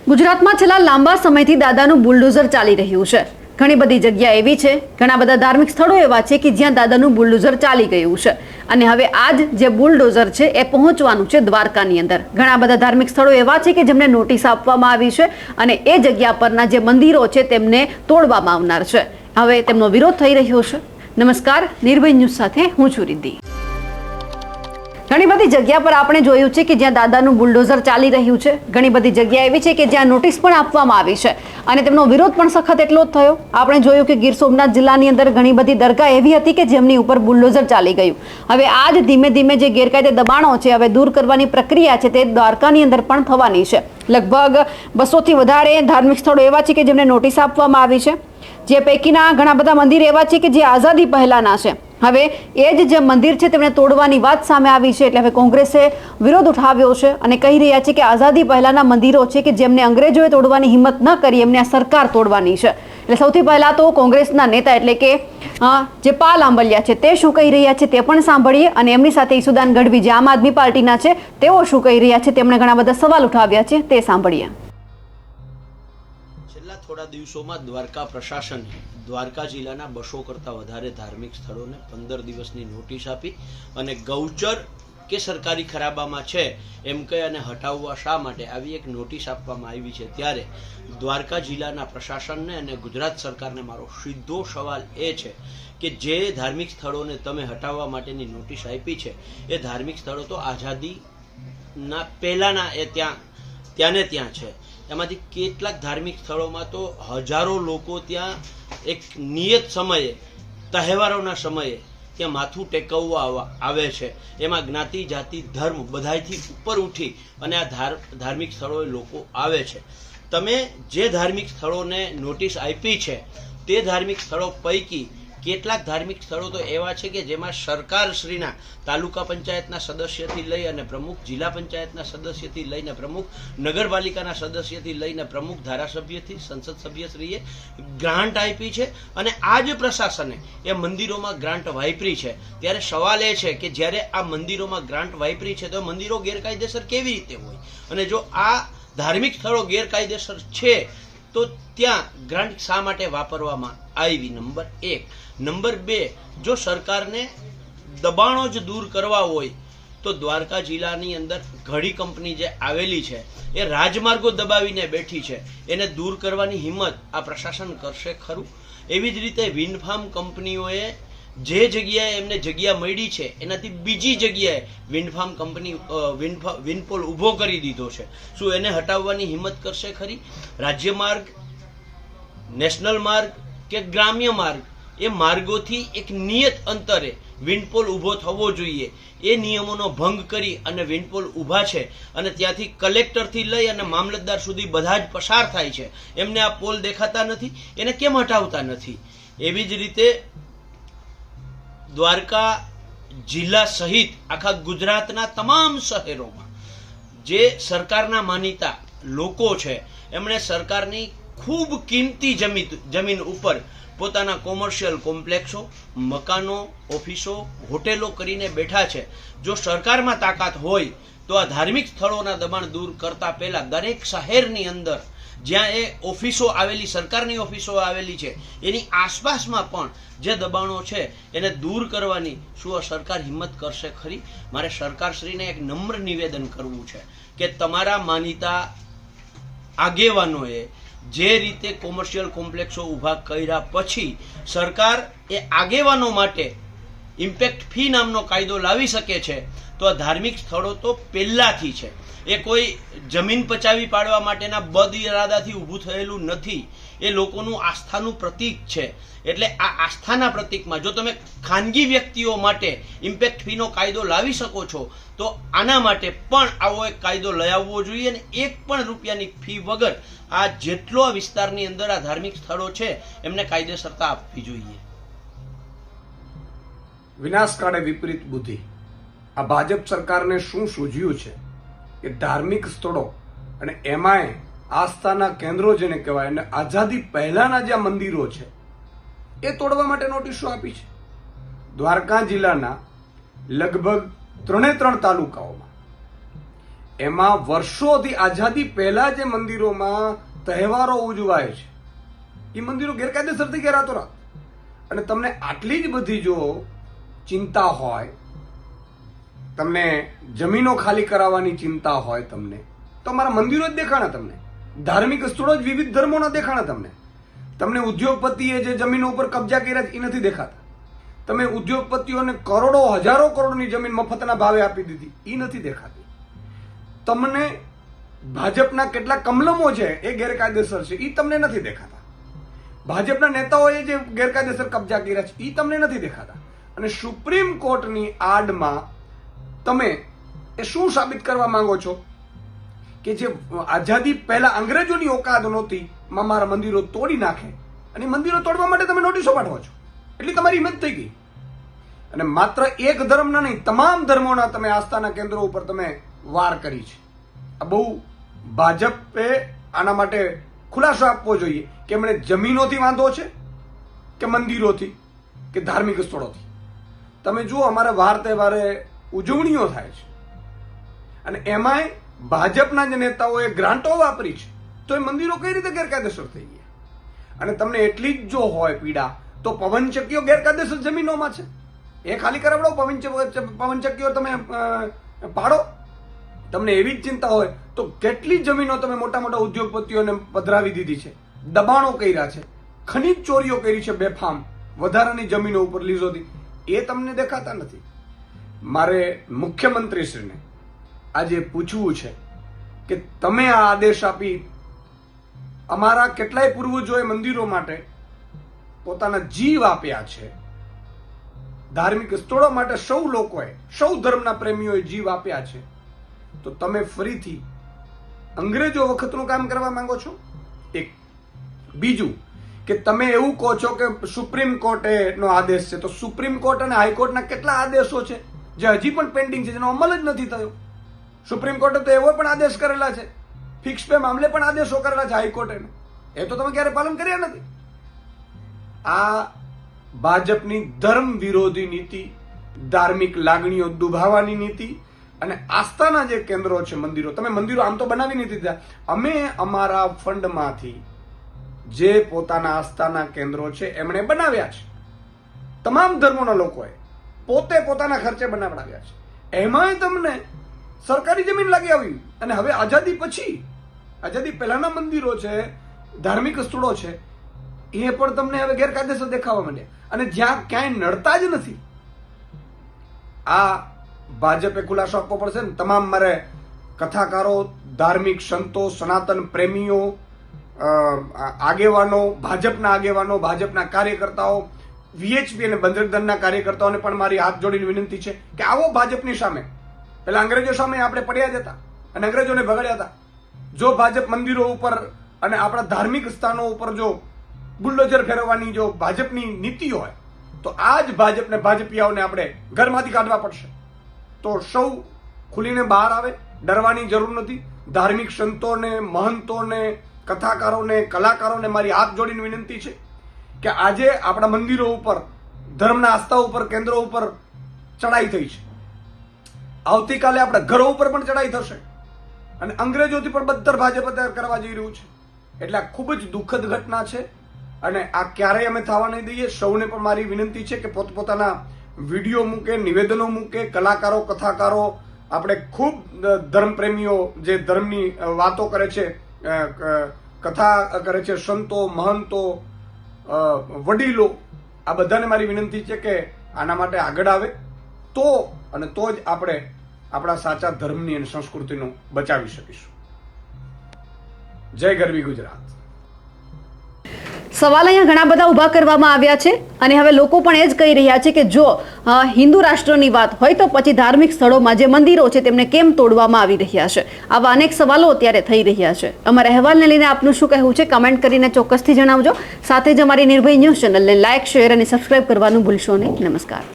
ગુજરાતમાં છેલ્લા લાંબા સમયથી દાદાનું બુલડોઝર ચાલી રહ્યું છે। ઘણી બધી જગ્યા એવી છે, ઘણા બધા ધાર્મિક સ્થળો એવા છે કે જ્યાં દાદાનું બુલડોઝર ચાલી ગયું છે અને હવે આજ જે બુલડોઝર છે એ પહોંચવાનું છે દ્વારકાની અંદર। ઘણા બધા ધાર્મિક સ્થળો એવા છે કે જેમને નોટિસ આપવામાં આવી છે અને એ જગ્યા પરના જે મંદિરો છે તેમને તોડવામાં આવનાર છે। હવે તેમનો વિરોધ થઈ રહ્યો છે। નમસ્કાર, નિર્ભય ન્યૂઝ સાથે હું છું રિદ્ધિ। ઘણી બધી જગ્યા પર આપણે જોયું છે કે જ્યાં દાદાનું બુલડોઝર ચાલી રહ્યું છે। ઘણી બધી જગ્યા એવી છે કે જ્યાં નોટિસ પણ આપવામાં આવી છે અને તેમનો વિરોધ પણ સખત એટલો જ થયો। આપણે જોયું કે ગીર સોમનાથ જિલ્લાની અંદર ઘણી બધી દરગાહ એવી હતી કે જેમની ઉપર બુલડોઝર ચાલી ગયું। હવે આજ ધીમે ધીમે જે ગેરકાયદે દબાણો છે હવે દૂર કરવાની પ્રક્રિયા છે તે દ્વારકાની અંદર પણ થવાની છે। લગભગ 200થી વધારે ધાર્મિક સ્થળો એવા છે કે જેમને નોટિસ આપવામાં આવી છે, જે પૈકીના ઘણા બધા મંદિર એવા છે કે જે આઝાદી પહેલાના છે। હવે એ જે મંદિર છે તેમને તોડવાની વાત સામે આવી છે એટલે હવે કોંગ્રેસે વિરોધ ઉઠાવ્યો છે અને કહી રહ્યા છે કે આઝાદી પહેલાના મંદિરો છે કે જેમને અંગ્રેજોએ તોડવાની હિંમત ન કરી એમને આ સરકાર તોડવાની છે। એટલે સૌથી પહેલા તો કોંગ્રેસના નેતા એટલે કે જે પાલ આંબલિયા છે તે શું કહી રહ્યા છે તે પણ સાંભળીએ અને એમની સાથે ઈસુદાન ગઢવી જે આમ આદમી પાર્ટીના છે તેઓ શું કહી રહ્યા છે, તેમણે ઘણા બધા સવાલ ઉઠાવ્યા છે તે સાંભળીએ। છેલ્લા થોડા દિવસોમાં દ્વારકા પ્રશાસને દ્વારકા જિલ્લાના 200 કરતાં વધારે ધાર્મિક સ્થળોને 15 દિવસની નોટિસ આપી અને ગૌચર કે સરકારી ખરાબામાં છે એમ કહી અને હટાવવા શા માટે આવી એક નોટિસ આપવામાં આવી છે, ત્યારે દ્વારકા જિલ્લાના પ્રશાસનને અને ગુજરાત સરકારને મારો સીધો સવાલ એ છે કે જે ધાર્મિક સ્થળોને તમે હટાવવા માટેની નોટિસ આપી છે એ ધાર્મિક સ્થળો તો આઝાદીના પહેલાના એ ત્યાં છે। એમાંથી કેટલાક ધાર્મિક સ્થળોમાં તો હજારો લોકો ત્યાં એક નિયત સમયે તહેવારોના સમયે ત્યાં માથું ટેકવવા આવે છે। એમાં જ્ઞાતિ જાતિ ધર્મ બધાયથી ઉપર ઉઠી અને આ ધાર્મિક સ્થળોએ લોકો આવે છે। તમે જે ધાર્મિક સ્થળોને નોટિસ આપી છે તે ધાર્મિક સ્થળો પૈકી કેટલાક ધાર્મિક સ્થળો તો એવા છે કે જેમાં સરકારશ્રીના તાલુકા પંચાયતના સદસ્યથી લઈ અને પ્રમુખ જિલ્લા પંચાયતના સદસ્યથી લઈને પ્રમુખ નગરપાલિકાના સદસ્યથી લઈને પ્રમુખ ધારાસભ્યથી સંસદ સભ્યશ્રીએ ગ્રાન્ટ આપી છે અને આ જ પ્રશાસને એ મંદિરોમાં ગ્રાન્ટ વાપરી છે। ત્યારે સવાલ એ છે કે જ્યારે આ મંદિરોમાં ગ્રાન્ટ વાપરી છે તો મંદિરો ગેરકાયદેસર કેવી રીતે હોય અને જો આ ધાર્મિક સ્થળો ગેરકાયદેસર છે તો ત્યાં ગ્રાન્ટ શા માટે વાપરવામાં આવી? નંબર 1। નંબર 2, જો સરકારને દબાણો જ દૂર કરવા હોય તો દ્વારકા જિલ્લાની અંદર ઘડી કંપની જે આવેલી છે એ રાજમાર્ગો દબાવીને બેઠી છે, એને દૂર કરવાની હિંમત આ પ્રશાસન કરશે ખરું? એવી જ રીતે વિન્ડ ફાર્મ કંપનીઓએ જે જગ્યાએ એમને જગ્યા મળી છે એનાથી બીજી જગ્યાએ વિન્ડ ફાર્મ કંપની વિન્ડપોલ ઊભો કરી દીધો છે, શું એને હટાવવાની હિંમત કરશે ખરી? રાજ્ય માર્ગ, નેશનલ માર્ગ કે ગ્રામ્ય માર્ગ એ માર્ગોથી એક નિયત અંતરે વિન્ડપોલ ઊભો થવો જોઈએ, એ નિયમોનો ભંગ કરી અને વિન્ડપોલ ઊભા છે અને ત્યાંથી કલેક્ટરથી લઈ અને મામલતદાર સુધી બધા જ પસાર થાય છે, એમને આ પોલ દેખાતા નથી, એને કેમ હટાવતા નથી? એવી જ રીતે દ્વારકા જિલ્લા સહિત આખા ગુજરાતના તમામ શહેરોમાં જે સરકારના માનીતા લોકો છે એમણે સરકારની ખૂબ કિંમતી જમીન ઉપર પોતાના કોમર્શિયલ કોમ્પ્લેક્સો, મકાનો, ઓફિસો, હોટેલો કરીને બેઠા છે। જો સરકારમાં તાકાત હોય તો આ ધાર્મિક સ્થળોના દબાણ દૂર કરતા પહેલા દરેક શહેરની અંદર જ્યાં એ ઓફિસો આવેલી, સરકારની ઓફિસો આવેલી છે એની આસપાસમાં પણ જે દબાણો છે એને દૂર કરવાની શું સરકાર હિંમત કરશે ખરી? મારે સરકારશ્રીને એક નમ્ર નિવેદન કરવું છે કે તમારા માનીતા આગેવાનોએ જે રીતે કોમર્શિયલ કોમ્પ્લેક્સો ઊભા કર્યા પછી સરકાર એ આગેવાનો માટે ઇમ્પેક્ટ ફી નામનો કાયદો લાવી શકે છે તો આ ધાર્મિક સ્થળો તો પહેલાથી છે, એ કોઈ જમીન પચાવી પાડવા માટેના બદ ઇરાદાથી ઊભું થયેલું નથી, એ લોકોનું આસ્થાનું પ્રતીક છે। એટલે આ આસ્થાના પ્રતીકમાં જો તમે ખાનગી વ્યક્તિઓ માટે ઇમ્પેક્ટ ફીનો કાયદો લાવી શકો છો તો આના માટે પણ આવો એક કાયદો લઈ આવવો જોઈએ અને 1 પણ રૂપિયાની ફી વગર આ જેટલો વિસ્તારની અંદર આ ધાર્મિક સ્થળો છે એમને કાયદેસરતા આપવી જોઈએ। વિનાશકાળે વિપરીત બુદ્ધિ, આ ભાજપ સરકારને શું સૂઝ્યું છે કે ધાર્મિક સ્થળો અને એમાંય આસ્થાના કેન્દ્રો જેને કહેવાય અને આઝાદી પહેલાના જે મંદિરો છે એ તોડવા માટે નોટિસો આપી છે। દ્વારકા જિલ્લાના લગભગ 3 તાલુકાઓમાં એમાં વર્ષોથી આઝાદી પહેલા જે મંદિરોમાં તહેવારો ઉજવાય છે એ મંદિરો ગેરકાયદેસર થઈ ગયા રાતોરાત. અને તમને આટલી જ બધી જો ચિંતા હોય, તમને જમીનો ખાલી કરાવવાની ચિંતા હોય તમને, તો અમારા મંદિરો જ દેખાણા તમને, ધાર્મિક સ્થળો જ વિવિધ ધર્મોના દેખાણા તમને. તમને ઉદ્યોગપતિએ જે જમીનો ઉપર કબજા કર્યા છે એ નથી દેખાતા. તમે ઉદ્યોગપતિઓને કરોડો હજારો કરોડની જમીન મફતના ભાવે આપી દીધી એ નથી દેખાતી. તમને ભાજપના કેટલા કમલમો છે એ ગેરકાયદેસર છે એ તમને નથી દેખાતા. ભાજપના નેતાઓએ જે ગેરકાયદેસર કબજા કર્યા છે એ તમને નથી દેખાતા. અને સુપ્રીમ કોર્ટની આડમાં તમે એ શું સાબિત કરવા માંગો છો કે જે આઝાદી પહેલા અંગ્રેજોની ઓકાત નહોતી મારા મંદિરો તોડી નાખે, અને મંદિરો તોડવા માટે તમે નોટિસો પાઠવો છો. એટલી તમારી હિંમત થઈ ગઈ. અને માત્ર એક ધર્મના નહીં, તમામ ધર્મોના તમે આસ્થાના કેન્દ્રો ઉપર તમે વાર કરી છે. આ બહુ ભાજપે આના માટે ખુલાસો આપવો જોઈએ કે એમણે જમીનોથી વાંધો છે કે મંદિરોથી કે ધાર્મિક સ્થળોથી. તમે જુઓ, અમારે વાર તહેવારે ઉજવણીઓ થાય છે અને એમાંય ભાજપના જે નેતાઓએ ગ્રાન્ટો વાપરી છે, તો એ મંદિરો કઈ રીતે ગેરકાયદેસર થઈ ગયા? અને તમને એટલી જ જો હોય પીડા, તો પવનચક્કીઓ ગેરકાયદેસર જમીનોમાં છે, એ ખાલી કરાવડો. પવનચક્કીઓ તમે પાડો. તમને એવી જ ચિંતા હોય તો કેટલી જમીનો તમે મોટા મોટા ઉદ્યોગપતિઓને પધરાવી દીધી છે, દબાણો કર્યા છે, ખનીજ ચોરીઓ કરી છે બેફામ, વધારાની જમીનો ઉપર લીઝોથી, એ તમને દેખાતા નથી. મારે મુખ્યમંત્રીશ્રીને આજે પૂછવું છે કે તમે આ આદેશ આપી, અમારા કેટલાય પૂર્વજોએ મંદિરો માટે પોતાના જીવ આપ્યા છે, ધાર્મિક સ્થળો માટે સૌ લોકોએ, સૌ ધર્મના પ્રેમીઓએ જીવ આપ્યા છે, તો તમે ફરીથી અંગ્રેજો વખતનું કામ કરવા માંગો છો? એક. બીજું કે તમે એવું કહો છો કે સુપ્રીમ કોર્ટનો આદેશ છે, તો સુપ્રીમ કોર્ટ અને હાઈકોર્ટના કેટલા આદેશો છે જે હજી પણ પેન્ડિંગ છે, જેનો અમલ જ નથી થયો. સુપ્રીમ કોર્ટે તો એવો પણ આદેશ કરેલા છે, ફિક્સ પે મામલે પણ આદેશો કરેલા છે હાઈકોર્ટે, એ તો તમે ક્યારે પાલન કર્યા નથી. આ ભાજપની ધર્મ વિરોધી નીતિ, ધાર્મિક લાગણીઓ દુભાવવાની નીતિ અને આસ્થાના જે કેન્દ્રો છે મંદિરો, તમે મંદિરો આમ તો બનાવી નથી દીધા. અમે અમારા ફંડમાંથી જે પોતાના આસ્થાના કેન્દ્રો છે એમણે બનાવ્યા છે, તમામ ધર્મોના લોકોએ પોતે પોતાના ખર્ચે બનાવડાવ્યા છે. એમાંય તમને સરકારી જમીન લાગી આવી. અને હવે આઝાદી પછી, આઝાદી પહેલાના મંદિરો છે, ધાર્મિક સ્થળો છે, એ પણ તમને હવે ગેરકાયદેસર દેખાવા માંડ્યા. અને જ્યાં ક્યાંય નડતા જ નથી. આ ભાજપે ખુલાસો આપવો પડશે ને. તમામ મારે કથાકારો, ધાર્મિક સંતો, સનાતન પ્રેમીઓ, આગેવાનો, ભાજપના કાર્યકર્તાઓ, વીએચપી અને બજરંગ દળના કાર્યકર્તાઓને પણ મારી હાથ જોડીને વિનંતી છે કે આવો ભાજપની સામે. પેલા અંગ્રેજો સામે આપણે પડ્યા જ હતા અને અંગ્રેજોને ભગાડ્યા હતા. જો ભાજપ મંદિરો ઉપર અને આપણા ધાર્મિક સ્થાનો ઉપર જો બુલડોઝર ફેરવવાની જો ભાજપની નીતિ હોય, તો આ જ ભાજપને, ભાજપિયાઓને આપણે ઘરમાંથી કાઢવા પડશે. તો સૌ ખુલીને બહાર આવે, ડરવાની જરૂર નથી. ધાર્મિક સંતોને, મહંતોને, કથાકારોને, કલાકારોને મારી હાથ જોડીને વિનંતી છે કે આજે આપણા મંદિરો ઉપર, ધર્મના આસ્થા ઉપર, કેન્દ્રો ઉપર ચડાઈ થઈ છે. આવતીકાલે આપણા ઘરો ઉપર પણ ચડાઈ થશે અને અંગ્રેજોથી પણ બદ્ધર ભાજપ અત્યારે કરવા જઈ રહ્યું છે. એટલે આ ખૂબ જ દુઃખદ ઘટના છે અને આ ક્યારેય અમે થવા નહીં દઈએ. સૌને પણ મારી વિનંતી છે કે પોતપોતાના વિડીયો મૂકે, નિવેદનો મૂકે, કલાકારો, કથાકારો, આપણે ખૂબ ધર્મપ્રેમીઓ જે ધર્મની વાતો કરે છે, કથા કરે છે, સંતો, મહંતો, વડીલો, આ બધાને મારી વિનંતી છે કે આના માટે આગળ આવે તો જ આપણે આપણા સાચા ધર્મની અને સંસ્કૃતિનો બચાવી શકીશું. જય ગરવી ગુજરાત. સવાલ અહીંયા ઘણા બધા ઊભા કરવામાં આવ્યા છે અને હવે લોકો પણ એ જ કહી રહ્યા છે કે જો હિન્દુ રાષ્ટ્રની વાત હોય તો પછી ધાર્મિક સ્થળોમાં જે મંદિરો છે તેમને કેમ તોડવામાં આવી રહ્યા છે? આવા અનેક સવાલો અત્યારે થઈ રહ્યા છે. અમારા અહેવાલને લઈને આપનું શું કહેવું છે કમેન્ટ કરીને ચોક્કસથી જણાવજો. સાથે જ અમારી નિર્ભય ન્યૂઝ ચેનલને લાઇક, શેર અને સબસ્ક્રાઇબ કરવાનું ભૂલશો નહીં. નમસ્કાર.